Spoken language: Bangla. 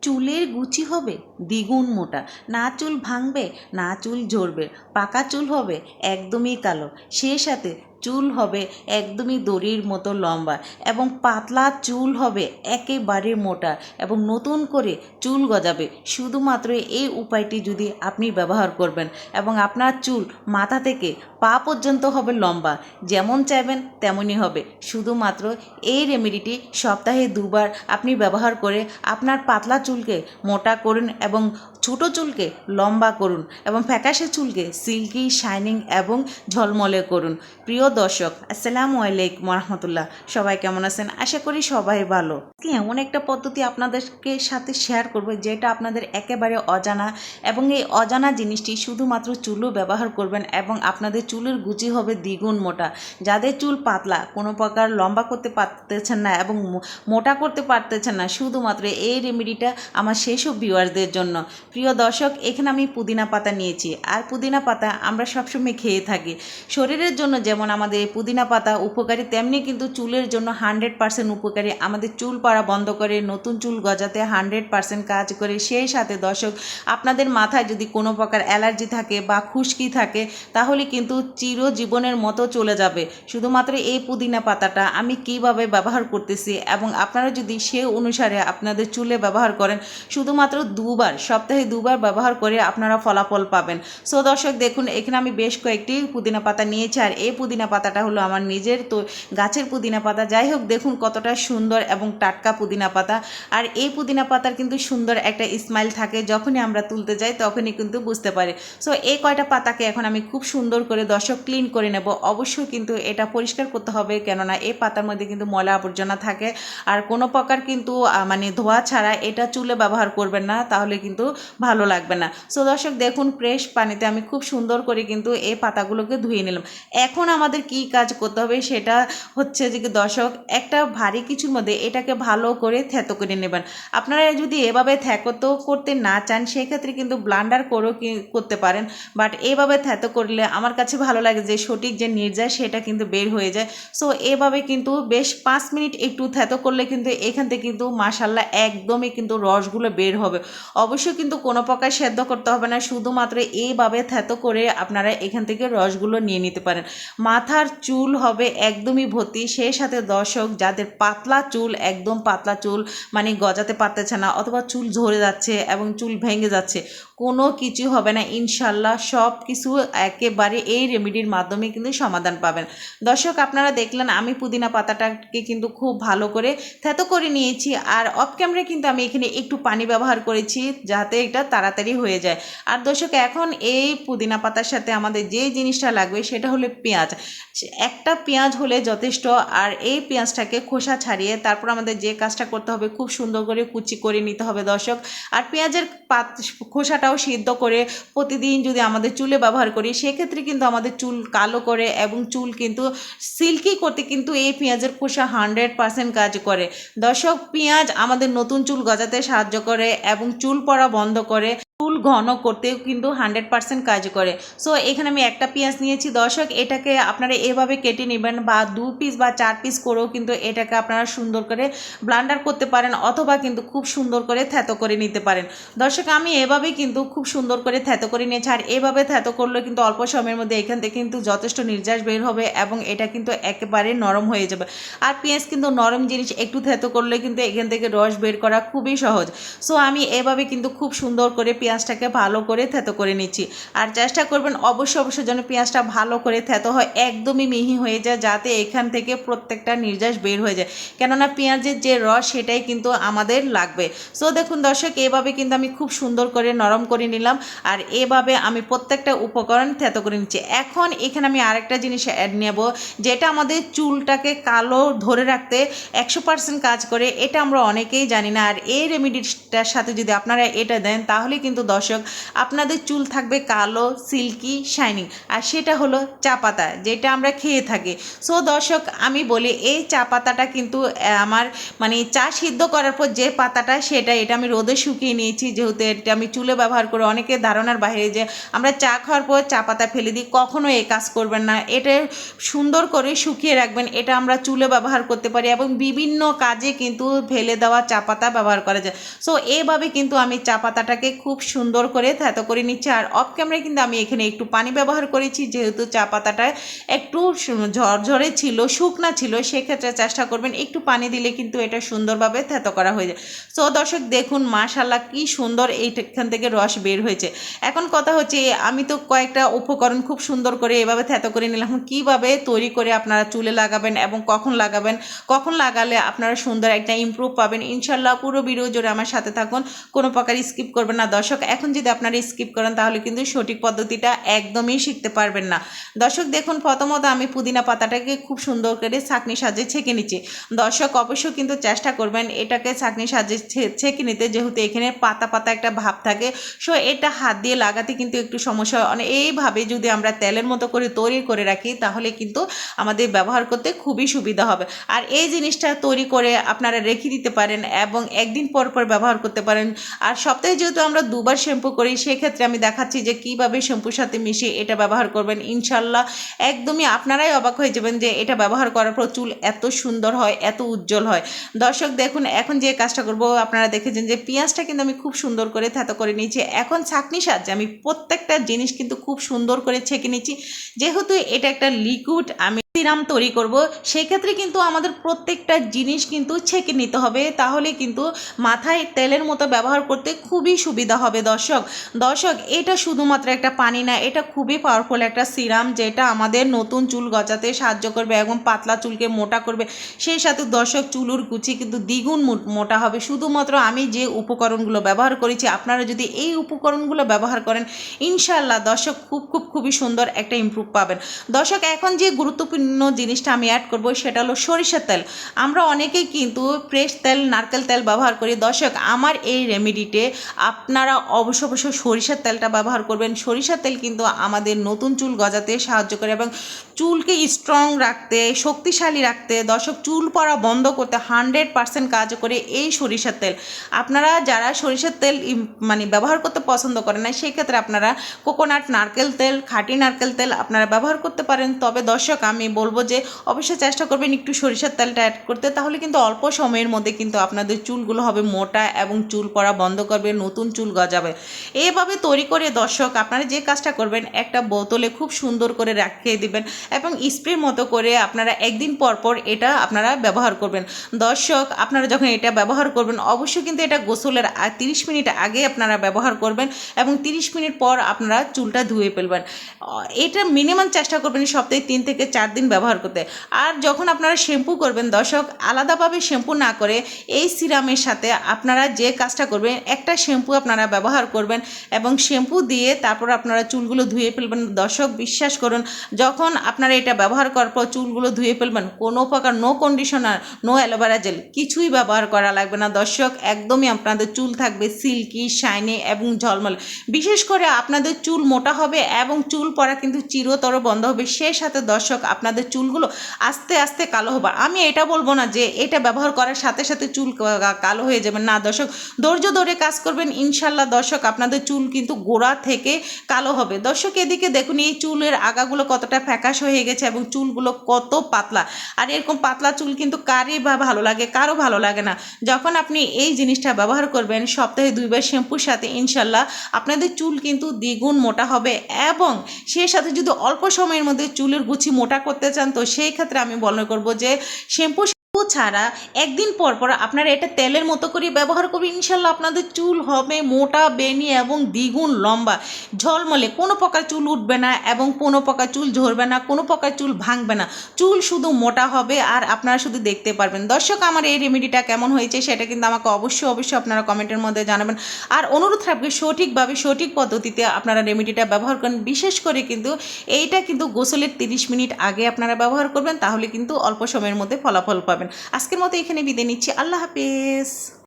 চুলের গুচি হবে দ্বিগুণ মোটা, না চুল ভাঙবে না চুল ঝরবে, পাকা চুল হবে একদমই কালো, সে সাথে চুল হবে একদমই দড়ির মতো লম্বা এবং পাতলা চুল হবে একেবারে মোটা এবং নতুন করে চুল গজাবে শুধুমাত্র এই উপায়টি যদি আপনি ব্যবহার করবেন এবং আপনার চুল মাথা থেকে পা পর্যন্ত হবে লম্বা, যেমন চাইবেন তেমনই হবে। শুধুমাত্র এই রেমেডিটি সপ্তাহে 2বার আপনি ব্যবহার করে আপনার পাতলা চুলকে মোটা করুন এবং ছোটো চুলকে লম্বা করুন এবং ফ্যাকাশে চুলকে সিল্কি শাইনিং এবং ঝলমলে করুন। প্রিয় দর্শক, আসসালামু আলাইকুম রহমতুল্লাহ। সবাই কেমন আছেন? আশা করি সবাই ভালো। এমন একটা পদ্ধতি আপনাদেরকে সাথে শেয়ার করব যেটা আপনাদের একেবারে অজানা, এবং এই অজানা জিনিসটি শুধুমাত্র চুলও ব্যবহার করবেন এবং আপনাদের চুলের গুচি হবে দ্বিগুণ মোটা। যাদের চুল পাতলা, কোনো প্রকার লম্বা করতে পারতেছেন না এবং মোটা করতে পারতেছেন না, শুধুমাত্র এই রেমেডিটা আমার সেসব ভিউয়ারদের জন্য। প্রিয় দর্শক, এখানে আমি পুদিনা পাতা নিয়েছি, আর পুদিনা পাতা আমরা সবসময় খেয়ে থাকি। শরীরের জন্য যেমন আমাদের পুদিনা পাতা উপকারী, তেমনি কিন্তু চুলের জন্য 100% উপকারী। আমাদের চুল পড়া বন্ধ করে, নতুন চুল গজাতে 100% কাজ করে। সেই সাথে দর্শক, আপনাদের মাথায় যদি কোনো প্রকার অ্যালার্জি থাকে বা খুশকি থাকে, তাহলে কিন্তু চিরজীবনের মতো চলে যাবে। শুধুমাত্র এই পুদিনা পাতাটা আমি কিভাবে ব্যবহার করতেছি এবং আপনারা যদি সে অনুসারে আপনাদের চুলে ব্যবহার করেন, শুধুমাত্র 2বার, সপ্তাহে 2বার ব্যবহার করে আপনারা ফলাফল পাবেন। সো দর্শক দেখুন, এখানে আমি বেশ কয়েকটি পুদিনা পাতা নিয়েছি, আর এই পুদিনা পাতাটা হলো আমার নিজের তো গাছের পুদিনা পাতা। যাই হোক, দেখুন কতটা সুন্দর এবং টাটকা পুদিনা পাতা। আর এই পুদিনা পাতার কিন্তু সুন্দর একটা স্মাইল থাকে, যখনই আমরা তুলতে যাই তখনই কিন্তু বুঝতে পারি। সো এই কয়টা পাতাকে এখন আমি খুব সুন্দর করে দর্শক ক্লিন করে নেব। অবশ্যই কিন্তু এটা পরিষ্কার করতে হবে, কেননা এই পাতার মধ্যে কিন্তু ময়লা আবর্জনা থাকে। আর কোনো প্রকার কিন্তু মানে ধোয়া ছাড়া এটা চুলে ব্যবহার করবেন না, তাহলে কিন্তু ভালো লাগবে না। সো দর্শক দেখুন, ফ্রেশ পানিতে আমি খুব সুন্দর করে কিন্তু এই পাতাগুলোকে ধুয়ে নিলাম। এখন আমাদের কি কাজ করতে হবে সেটা হচ্ছে যে দর্শক, একটা ভারী কিছুর মধ্যে এটাকে ভালো করে থেতো করে নেবেন। আপনারা যদি এভাবে থেতো করতে না চান, সেক্ষেত্রে কিন্তু ব্লান্ডার করেও করতে পারেন, বাট এভাবে থেতো করলে আমার কাছে ভালো লাগে যে সঠিক যে নির্যাস সেটা কিন্তু বের হয়ে যায়। সো এভাবে কিন্তু বেশ 5 মিনিট একটু থেতো করলে কিন্তু এখান থেকে কিন্তু মাশাল্লাহ একদমই কিন্তু রসগুলো বের হবে। অবশ্যই কিন্তু কোনো প্রকার সেদ্ধ করতে হবে না, শুধুমাত্র এইভাবে থেতো করে আপনারা এখান থেকে রসগুলো নিয়ে নিতে পারেন। মাথার চুল হবে একদমই ভর্তি। সেই সাথে দর্শক, যাদের পাতলা চুল, একদম পাতলা চুল মানে গজাতে পারতেছে না, অথবা চুল ঝরে যাচ্ছে এবং চুল ভেঙে যাচ্ছে, কোনো কিছু হবে না ইনশাল্লাহ। সব কিছু একেবারে এই রেমেডির মাধ্যমে কিন্তু সমাধান পাবেন। দর্শক আপনারা দেখলেন, আমি পুদিনা পাতাটাকে কিন্তু খুব ভালো করে থেতো করে নিয়েছি, আর অফ ক্যামেরায় কিন্তু আমি এখানে একটু পানি ব্যবহার করেছি যাতে এটা তাড়াতাড়ি হয়ে যায়। আর দর্শক, এখন এই পুদিনা পাতার সাথে আমাদের যে জিনিসটা লাগবে সেটা হলো পেঁয়াজ। একটা পেঁয়াজ হলে যথেষ্ট। আর এই পেঁয়াজটাকে খোসা ছাড়িয়ে তারপর আমাদের যে কাজটা করতে হবে, খুব সুন্দর করে কুচি করে নিতে হবে দর্শক। আর পেঁয়াজের খোসাটাও সিদ্ধ করে প্রতিদিন যদি আমাদের চুলে ব্যবহার করি, সেক্ষেত্রে কিন্তু আমাদের চুল কালো করে এবং চুল কিন্তু সিল্কি করতে কিন্তু এই পেঁয়াজের খোসা 100% কাজ করে। দর্শক, পেঁয়াজ আমাদের নতুন চুল গজাতে সাহায্য করে এবং চুল পড়া বন্ধ করে, চুল ঘন করতেও কিন্তু 100% কাজ করে। সো এখানে আমি একটা পেঁয়াজ নিয়েছি দর্শক, এটাকে আপনারা এভাবে কেটে নেবেন, বা 2 পিস বা 4 পিস করেও কিন্তু এটাকে আপনারা সুন্দর করে ব্লান্ডার করতে পারেন, অথবা কিন্তু খুব সুন্দর করে থেতো করে নিতে পারেন। দর্শক, আমি এভাবে কিন্তু খুব সুন্দর করে থেতো করে নিয়েছি, আর এভাবে থেতো করলে কিন্তু অল্প সময়ের মধ্যে এখান থেকে কিন্তু যথেষ্ট নির্যাস বের হবে এবং এটা কিন্তু একেবারে নরম হয়ে যাবে। আর পেঁয়াজ কিন্তু নরম জিনিস, একটু থেতো করলে কিন্তু এখান থেকে রস বের করা খুবই সহজ। সো আমি এভাবে কিন্তু খুব সুন্দর করে পেঁয়াজটাকে ভালো করে থেতো করে নিচ্ছি। আর চেষ্টা করবেন অবশ্যই যেন পেঁয়াজটা ভালো করে থেতো হয়, একদমই মিহি হয়ে যায়, যাতে এখান থেকে প্রত্যেকটা নির্যাস বের হয়ে যায়, কেননা পেঁয়াজের যে রস সেটাই কিন্তু আমাদের লাগবে। সো দেখুন দর্শক, এভাবে কিন্তু আমি খুব সুন্দর করে নরম করে নিলাম, আর এভাবে আমি প্রত্যেকটা উপকরণ থেতো করে নিচ্ছি। এখন এখানে আমি আরেকটা জিনিস অ্যাড নেব, যেটা আমাদের চুলটাকে কালো ধরে রাখতে 100% কাজ করে। এটা আমরা অনেকেই জানি না, আর এই রেমেডিটার সাথে যদি আপনারা এটা দেন, তাহলে কিন্তু কিন্তু দর্শক আপনাদের চুল থাকবে কালো, সিল্কি, শাইনিং। আর সেটা হলো চা পাতা, যেটা আমরা খেয়ে থাকি। সো দর্শক আমি বলি এই চা পাতাটা কিন্তু আমার মানে চা সিদ্ধ করার পর যে পাতাটা এটা আমি রোদে শুকিয়ে নিয়েছি, যেহেতু এটা আমি চুলে ব্যবহার করি। অনেকের ধারণার বাইরে যে আমরা চা খাওয়ার পর চা পাতা ফেলে দিই, কখনো এই কাজ করবেন না। এটা সুন্দর করে শুকিয়ে রাখবেন, এটা আমরা চুলে ব্যবহার করতে পারি এবং বিভিন্ন কাজে কিন্তু ফেলে দেওয়া চা পাতা ব্যবহার করা যায়। সো এইভাবে কিন্তু আমি চা পাতাটাকে খুব সুন্দর করে থেতো করে নিচ্ছি। আর অফ ক্যামেরায় কিন্তু আমি এখানে একটু পানি ব্যবহার করেছি, যেহেতু চা পাতাটা একটু ঝরঝরে ছিল, শুকনা ছিল, সেক্ষেত্রে চেষ্টা করবেন একটু পানি দিলে কিন্তু এটা সুন্দরভাবে থেতো করা হয়ে যায়। সো দর্শক দেখুন মাশাআল্লাহ কি সুন্দর এইখান থেকে রস বের হয়েছে। এখন কথা হচ্ছে আমি তো কয়েকটা উপকরণ খুব সুন্দর করে এভাবে থেতো করে নিলাম। কীভাবে তৈরি করে আপনারা চুলে লাগাবেন এবং কখন লাগাবেন, কখন লাগালে আপনারা সুন্দর একটা ইমপ্রুভ পাবেন, ইনশাল্লাহ পুরো ভিডিও জুড়ে আমার সাথে থাকুন, কোনো প্রকার স্কিপ করবেন না দর্শক। এখন যদি আপনারা স্কিপ করেন তাহলে কিন্তু সঠিক পদ্ধতিটা একদমই শিখতে পারবেন না। দর্শক দেখুন প্রথমত আমি পুদিনা পাতাটাকে খুব সুন্দর করে ছাঁকনি সাহায্যে ছেঁকে নিচ্ছি। দর্শক অবশ্যই কিন্তু চেষ্টা করবেন এটাকে ছাঁকনি সাহায্যে ছেঁকে নিতে, যেহেতু এখানে পাতা পাতা একটা ভাব থাকে। সো এটা হাত দিয়ে লাগাতে কিন্তু একটু সমস্যা হয়। এইভাবে যদি আমরা তেলের মতো করে তৈরি করে রাখি তাহলে কিন্তু আমাদের ব্যবহার করতে খুবই সুবিধা হবে। আর এই জিনিসটা তৈরি করে আপনারা রেখে দিতে পারেন এবং একদিন পর পর ব্যবহার করতে পারেন। আর সপ্তাহে যেহেতু আমরা দুবার শ্যাম্পু করি, সেক্ষেত্রে আমি দেখাচ্ছি যে কীভাবে শ্যাম্পুর সাথে মিশিয়ে এটা ব্যবহার করবেন। ইনশাল্লাহ একদমই আপনারাই অবাক হয়ে যাবেন যে এটা ব্যবহার করার পর চুল এত সুন্দর হয়, এত উজ্জ্বল হয়। দর্শক দেখুন এখন যে কাজটা করব, আপনারা দেখেছেন যে পেঁয়াজটা কিন্তু আমি খুব সুন্দর করে থেতো করে নিয়েছি। এখন ছাঁকনি সাহায্যে আমি প্রত্যেকটা জিনিস কিন্তু খুব সুন্দর করে ছেঁকে নিচ্ছি। যেহেতু এটা একটা লিকুইড আমি সিরাম তৈরি করব, সেক্ষেত্রে কিন্তু আমাদের প্রত্যেকটা জিনিস কিন্তু ছেঁকে নিতে হবে, তাহলে কিন্তু মাথায় তেলের মতো ব্যবহার করতে খুবই সুবিধা হবে। দর্শক এটা শুধুমাত্র একটা পানি না, এটা খুবই পাওয়ারফুল একটা সিরাম, যেটা আমাদের নতুন চুল গজাতে সাহায্য করবে এবং পাতলা চুলকে মোটা করবে। সেই সাথে দর্শক চুলের কুচি কিন্তু দ্বিগুণ মোটা হবে। শুধুমাত্র আমি যে উপকরণগুলো ব্যবহার করেছি, আপনারা যদি এই উপকরণগুলো ব্যবহার করেন ইনশাআল্লাহ দর্শক খুবই সুন্দর একটা ইমপ্রুভ পাবেন। দর্শক এখন যে গুরুত্বপূর্ণ জিনিসটা আমি অ্যাড করব সেটা হলো সরিষার তেল। আমরা অনেকেই কিন্তু ফ্রেশ তেল, নারকেল তেল ব্যবহার করি। দর্শক আমার এই রেমেডিতে আপনারা অবশ্যই সরিষার তেলটা ব্যবহার করবেন। সরিষার তেল কিন্তু আমাদের নতুন চুল গজাতে সাহায্য করে এবং চুলকে স্ট্রং রাখতে, শক্তিশালী রাখতে, দর্শক চুল পড়া বন্ধ করতে 100% কাজ করে এই সরিষার তেল। আপনারা যারা সরিষার তেল মানে ব্যবহার করতে পছন্দ করেন না, সেক্ষেত্রে আপনারা কোকোনাট নারকেল তেল, খাঁটি নারকেল তেল আপনারা ব্যবহার করতে পারেন। তবে দর্শক আমি বলবো যে অবশ্যই চেষ্টা করবেন একটু সরিষার তেলটা অ্যাড করতে, তাহলে কিন্তু অল্প সময়ের মধ্যে কিন্তু আপনাদের চুলগুলো হবে মোটা এবং চুল পড়া বন্ধ করবে, নতুন চুল গজাবে। এইভাবে তৈরি করে দর্শক আপনারা যে কাজটা করবেন, একটা বোতলে খুব সুন্দর করে রাখিয়ে দিবেন এবং স্প্রে মতো করে আপনারা একদিন পর পর এটা আপনারা ব্যবহার করবেন। দর্শক আপনারা যখন এটা ব্যবহার করবেন অবশ্যই কিন্তু এটা গোসলের 30 মিনিট আগে আপনারা ব্যবহার করবেন এবং 30 মিনিট পর আপনারা চুলটা ধুয়ে ফেলবেন। এটা মিনিমাম চেষ্টা করবেন সপ্তাহে 3 থেকে 4 দিন ব্যবহার করতে। আর যখন আপনারা শ্যাম্পু করবেন দর্শক, আলাদাভাবে শ্যাম্পু না করে এই সিরামের সাথে আপনারা যে কাজটা করবেন, একটা শ্যাম্পু আপনারা ব্যবহার করবেন এবং শ্যাম্পু দিয়ে তারপর আপনারা চুলগুলো ধুয়ে ফেলবেন। দর্শক বিশ্বাস করুন, যখন আপনারা এটা ব্যবহার করার পর চুলগুলো ধুয়ে ফেলবেন, কোনো প্রকার no conditioner, no aloe vera gel কিছুই ব্যবহার করা লাগবে না। দর্শক একদমই আপনাদের চুল থাকবে সিল্কি, শাইনি এবং ঝলমল। বিশেষ করে আপনাদের চুল মোটা হবে এবং চুল পড়া কিন্তু চিরতর বন্ধ হবে। সেই সাথে দর্শক আপনাদের চুলগুলো আস্তে আস্তে কালো হবে। আমি এটা বলবো না যে এটা ব্যবহার করার সাথে সাথে চুল কালো হয়ে যাবে, না দর্শক, ধৈর্য ধরে কাজ করবেন ইনশাল্লাহ দর্শক আপনাদের চুল কিন্তু গোড়া থেকে কালো হবে। দর্শক এদিকে দেখুন এই চুলের আগাগুলো কতটা ফ্যাকাশ হয়ে গেছে এবং চুলগুলো কত পাতলা। আর এরকম পাতলা চুল কিন্তু কারই বা ভালো লাগে, কারো ভালো লাগে না। যখন আপনি এই জিনিসটা ব্যবহার করবেন সপ্তাহে 2 বার শ্যাম্পুর সাথে, ইনশাল্লাহ আপনাদের চুল কিন্তু দ্বিগুণ মোটা হবে। এবং সেই সাথে যদি অল্প সময়ের মধ্যে চুলের গুছি মোটা করতে চান, তো সেই ক্ষেত্রে আমি মনে করব যে শ্যাম্পু ছাড়া একদিন পর পর আপনারা এটা তেলের মতো করে ব্যবহার করবেন। ইনশাল্লাহ আপনাদের চুল হবে মোটা, বেনি এবং দ্বিগুণ লম্বা, ঝলমলে। কোনো প্রকার চুল উঠবে না এবং কোনো প্রকার চুল ঝরবে না, কোনো প্রকার চুল ভাঙবে না। চুল শুধু মোটা হবে আর আপনারা শুধু দেখতে পারবেন। দর্শক আমার এই রেমেডিটা কেমন হয়েছে সেটা কিন্তু আমাকে অবশ্যই আপনারা কমেন্টের মধ্যে জানাবেন। আর অনুরোধ থাকবে সঠিকভাবে, সঠিক পদ্ধতিতে আপনারা রেমেডিটা ব্যবহার করেন। বিশেষ করে কিন্তু এইটা কিন্তু গোসলের 30 মিনিট আগে আপনারা ব্যবহার করবেন, তাহলে কিন্তু অল্প সময়ের মধ্যে ফলাফল পাবেন। আজকের মতো এখানে বিদায় নিচ্ছি। আল্লাহ হাফেজ।